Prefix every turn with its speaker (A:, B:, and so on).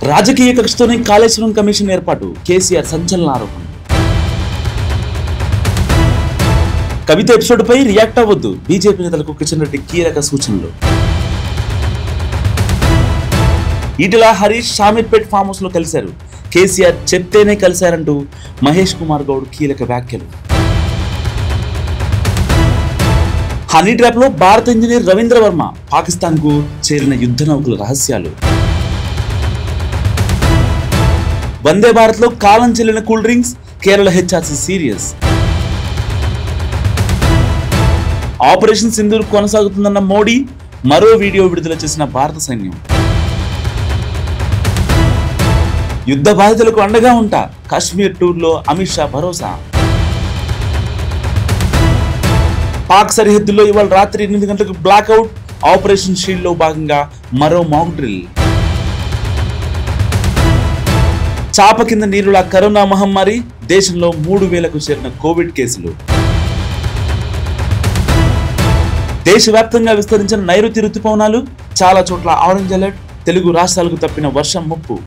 A: రాజకీయ కక్షతోనే కాళేశ్వరం కమిషన్ ఏర్పాటు, కేసీఆర్ సంచలన ఆరోపణ. కవిత ఎపిసోడ్ పై రియాక్ట్ అవ్వద్దు, బీజేపీ నేతలకు కిషన్ రెడ్డి కీలక సూచనలు. ఈటెల హరీష్ షామీర్పేట్ ఫామ్ హౌస్ లో కలిశారు, కేసీఆర్ చెప్తేనే కలిశారంటూ మహేష్ కుమార్ గౌడ్ కీలక వ్యాఖ్యలు. హనీ ట్రాప్ లో భారత ఇంజనీర్ రవీంద్ర వర్మ పాకిస్తాన్ కు చేరిన యుద్ధ నౌకల రహస్యాలు. వందే భారత్ లో కాలం చెల్లిన cool drinks, Kerala HRC serious. Operation Sindoor కొనసాగుతుందన్న మోడీ, మరో వీడియో విడుదల చేసిన భారత సైన్యం. యుద్ధ బాధితులకు అండగా ఉంటా, కాశ్మీర్ టూర్ లో అమిత్ షా భరోసా. పాక్ సరిహద్దుల్లో ఇవాళ రాత్రి 8 గంటలకు బ్లాక్అవుట్, ఆపరేషన్ షీల్డ్ లో భాగంగా మరో మాక్ డ్రిల్. చాప కింద నీరులా కరోనా మహమ్మారి, దేశంలో 3000కు చేరిన కోవిడ్ కేసులు. దేశవ్యాప్తంగా విస్తరించిన నైరుతి రుతుపవనాలు, చాలా చోట్ల ఆరెంజ్ అలర్ట్, తెలుగు రాష్ట్రాలకు తప్పిన వర్షం ముప్పు.